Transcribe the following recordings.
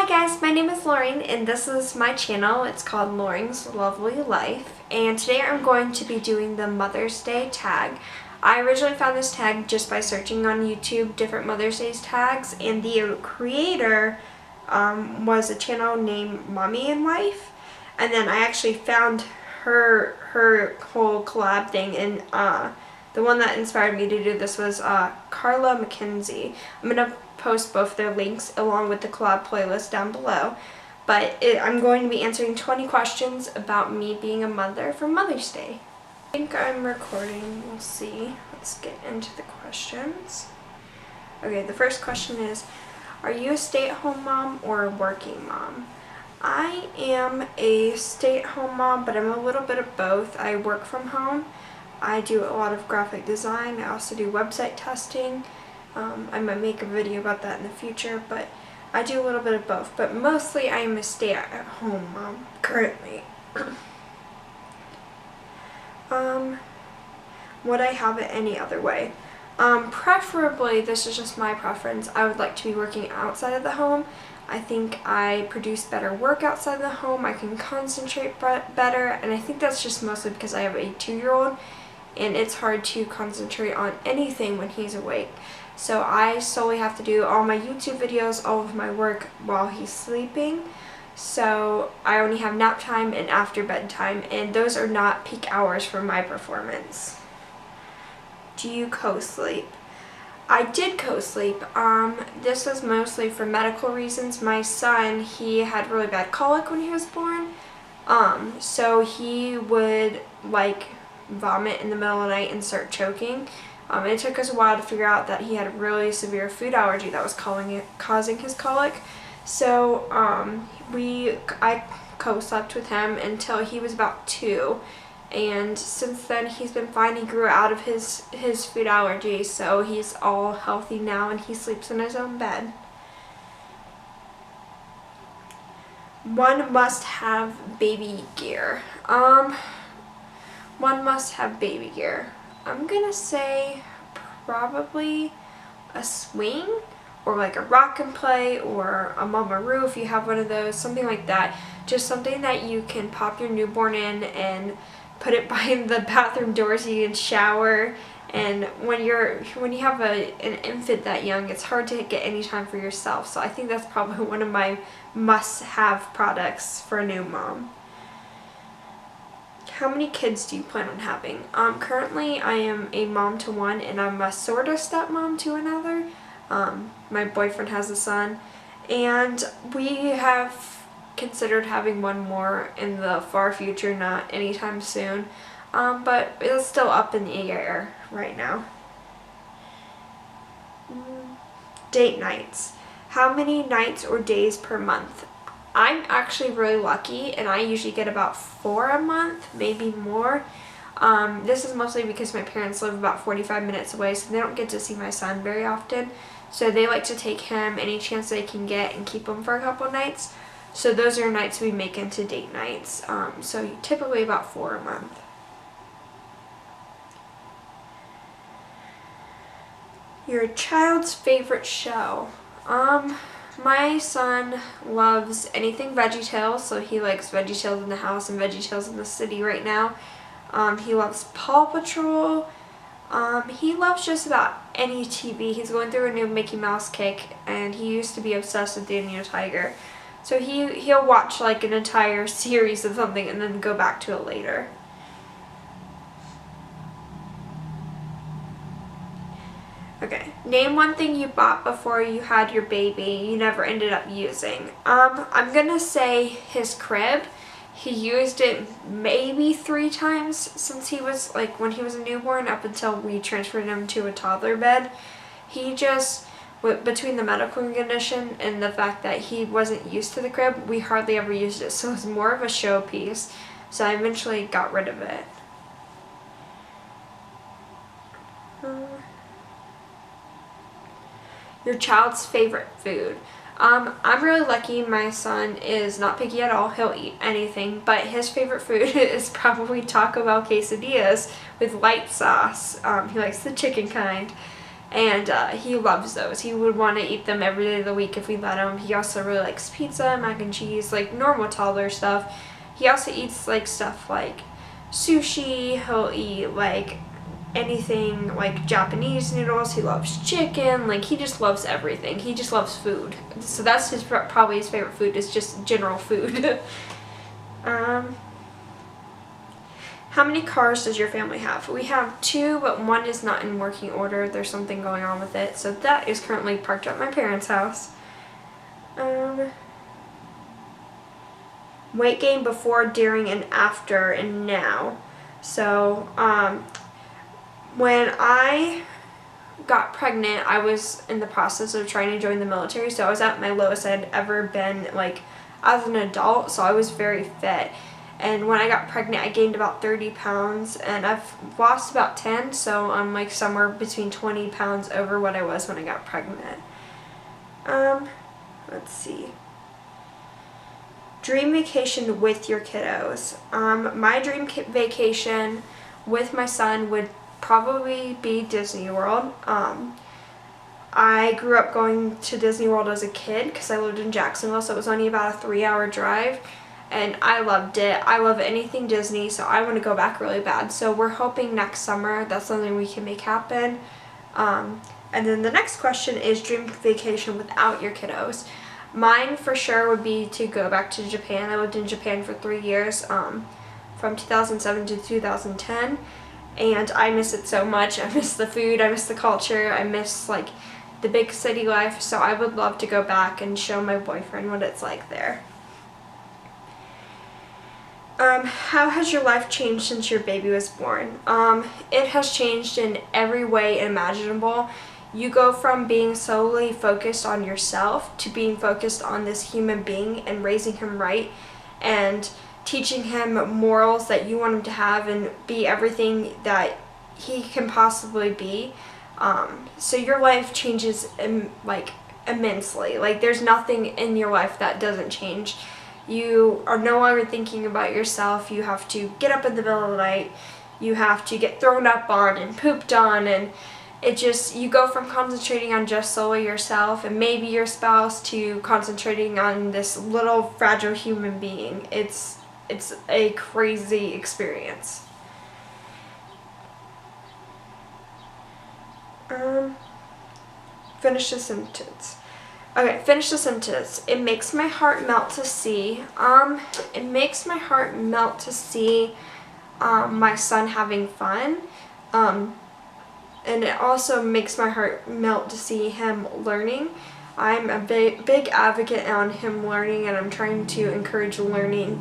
guys, my name is Lauren and this is my channel. It's called Lauren's Lovely Life, and today I'm going to be doing the Mother's Day tag. I originally found this tag just by searching on YouTube different Mother's Day tags, and the creator was a channel named Mommy and Wife, and then I actually found her whole collab thing, and the one that inspired me to do this was Carla McKenzie. I'm going to post both their links along with the collab playlist down below. But I'm going to be answering 20 questions about me being a mother for Mother's Day. I think I'm recording. We'll see. Let's get into the questions. Okay, the first question is, are you a stay-at-home mom or a working mom? I am a stay-at-home mom, but I'm a little bit of both. I work from home. I do a lot of graphic design. I also do website testing. I might make a video about that in the future, but I do a little bit of both. But mostly I am a stay-at-home mom currently. Would I have it any other way? Preferably, this is just my preference, I would like to be working outside of the home. I think I produce better work outside of the home. I can concentrate better, and I think that's just mostly because I have a 2-year-old, and it's hard to concentrate on anything when he's awake. So I solely have to do all my YouTube videos, all of my work while he's sleeping. So I only have nap time and after bedtime, and those are not peak hours for my performance. Do you co-sleep? I did co-sleep. This was mostly for medical reasons. My son, he had really bad colic when he was born. So he would vomit in the middle of the night and start choking. It took us a while to figure out that he had a really severe food allergy that was causing his colic. So I co-slept with him until he was about 2. And since then he's been fine. He grew out of his food allergy, so he's all healthy now and he sleeps in his own bed. One must have baby gear. One must have baby gear. I'm gonna say probably a swing, or like a rock and play, or a Mama-Roo if you have one of those, something like that. Just something that you can pop your newborn in and put it behind the bathroom door so you can shower. And when you have an infant that young, it's hard to get any time for yourself. So I think that's probably one of my must-have products for a new mom. How many kids do you plan on having? Currently I am a mom to one, and I'm a sort of stepmom to another. My boyfriend has a son, and we have considered having one more in the far future, not anytime soon. But it's still up in the air right now. Date nights. How many nights or days per month? I'm actually really lucky, and I usually get about 4 a month, maybe more. This is mostly because my parents live about 45 minutes away, so they don't get to see my son very often. So they like to take him any chance they can get and keep him for a couple nights. So those are nights we make into date nights. So typically about 4 a month. Your child's favorite show? My son loves anything VeggieTales, so he likes VeggieTales in the House and VeggieTales in the City right now. He loves Paw Patrol. He loves just about any TV. He's going through a new Mickey Mouse kick, and he used to be obsessed with Danny the Tiger. So he'll watch like an entire series of something and then go back to it later. Okay, name one thing you bought before you had your baby you never ended up using. I'm gonna say his crib. He used it maybe 3 times since he was when he was a newborn up until we transferred him to a toddler bed. He just, between the medical condition and the fact that he wasn't used to the crib, we hardly ever used it, so it was more of a showpiece. So I eventually got rid of it. Your child's favorite food. I'm really lucky. My son is not picky at all. He'll eat anything, but his favorite food is probably Taco Bell quesadillas with light sauce. He likes the chicken kind. and he loves those. He would want to eat them every day of the week if we let him. He also really likes pizza, mac and cheese, like normal toddler stuff. He also eats like stuff like sushi. He'll eat like anything like Japanese noodles. He loves chicken. Like, he just loves everything. He just loves food. So that's probably his favorite food, is just general food. How many cars does your family have? We have 2, but one is not in working order. There's something going on with it. So that is currently parked at my parents' house. Weight gain before, during, and after, and now. So, when I got pregnant, I was in the process of trying to join the military. So I was at my lowest I'd ever been, like, as an adult. So I was very fit. And when I got pregnant, I gained about 30 pounds, and I've lost about 10, so I'm like somewhere between 20 pounds over what I was when I got pregnant. Let's see. Dream vacation with your kiddos. My dream vacation with my son would probably be Disney World. I grew up going to Disney World as a kid because I lived in Jacksonville, so it was only about a 3-hour drive. And I loved it. I love anything Disney, so I want to go back really bad. So we're hoping next summer that's something we can make happen. And then the next question is dream vacation without your kiddos. Mine for sure would be to go back to Japan. I lived in Japan for 3 years, from 2007 to 2010. And I miss it so much. I miss the food, I miss the culture, I miss like the big city life. So I would love to go back and show my boyfriend what it's like there. How has your life changed since your baby was born? It has changed in every way imaginable. You go from being solely focused on yourself to being focused on this human being and raising him right and teaching him morals that you want him to have and be everything that he can possibly be. So your life changes like immensely. Like, there's nothing in your life that doesn't change. You are no longer thinking about yourself. You have to get up in the middle of the night. You have to get thrown up on and pooped on, and you go from concentrating on just solely yourself and maybe your spouse to concentrating on this little fragile human being. It's a crazy experience. Finish the sentence. Okay, finish the sentence. It makes my heart melt to see. It makes my heart melt to see my son having fun. And it also makes my heart melt to see him learning. I'm a big advocate on him learning, and I'm trying to encourage learning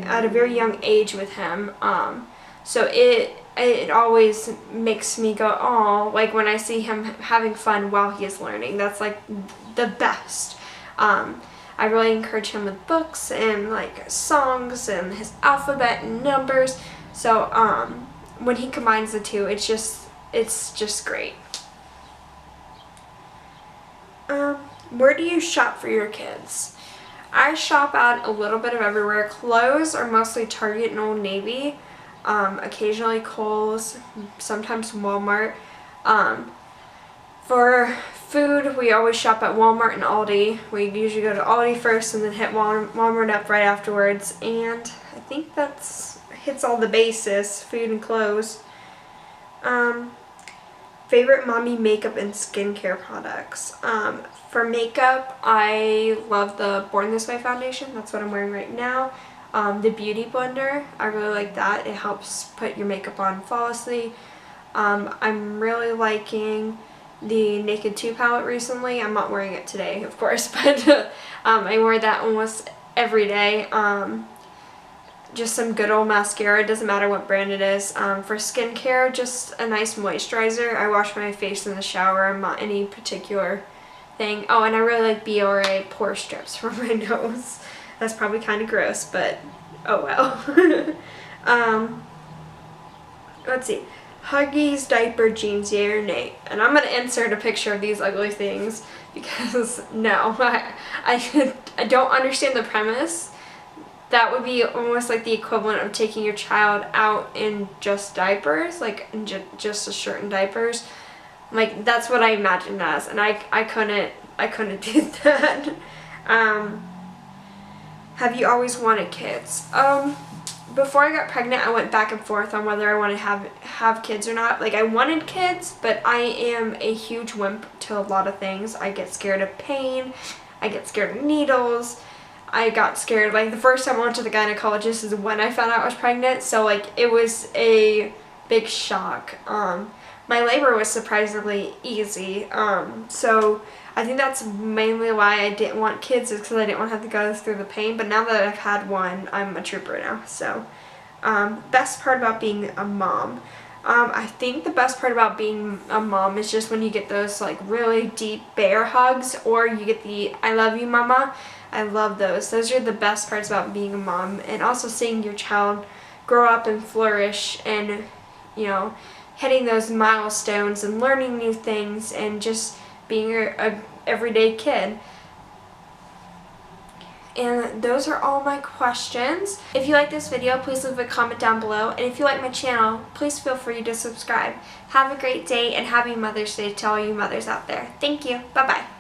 at a very young age with him. So it always makes me go, oh, like when I see him having fun while he is learning. That's like the best. I really encourage him with books and like songs and his alphabet and numbers. So when he combines the two, it's just great. Where do you shop for your kids? I shop at a little bit of everywhere. Clothes are mostly Target and Old Navy. Occasionally Kohl's, sometimes Walmart. For food, we always shop at Walmart and Aldi. We usually go to Aldi first and then hit Walmart up right afterwards. And I think hits all the bases, food and clothes. Favorite mommy makeup and skincare products. For makeup, I love the Born This Way foundation. That's what I'm wearing right now. The Beauty Blender, I really like that. It helps put your makeup on flawlessly. I'm really liking the Naked 2 palette recently. I'm not wearing it today, of course, but I wear that almost every day. Just some good old mascara, doesn't matter what brand it is. For skincare, just a nice moisturizer. I wash my face in the shower. I'm not any particular thing. Oh, and I really like BORA pore strips for my nose. That's probably kind of gross, but oh well. Let's see. Huggies, diaper, jeans, yay or nay? And I'm going to insert a picture of these ugly things because no, I don't understand the premise. That would be almost like the equivalent of taking your child out in just diapers, like in just a shirt and diapers. Like, that's what I imagined as, and I couldn't do that. Have you always wanted kids? Before I got pregnant, I went back and forth on whether I wanted to have kids or not. Like, I wanted kids, but I am a huge wimp to a lot of things. I get scared of pain. I get scared of needles. I got scared, like, the first time I went to the gynecologist is when I found out I was pregnant, so, like, it was a big shock. My labor was surprisingly easy, so I think that's mainly why I didn't want kids, is because I didn't want to have to go through the pain. But now that I've had one, I'm a trooper now. So best part about being a mom, I think the best part about being a mom is just when you get those like really deep bear hugs, or you get the I love you mama. I love those. Those are the best parts about being a mom, and also seeing your child grow up and flourish, and you know, hitting those milestones and learning new things and just being a everyday kid. And those are all my questions. If you like this video, please leave a comment down below. And if you like my channel, please feel free to subscribe. Have a great day, and happy Mother's Day to all you mothers out there. Thank you. Bye-bye.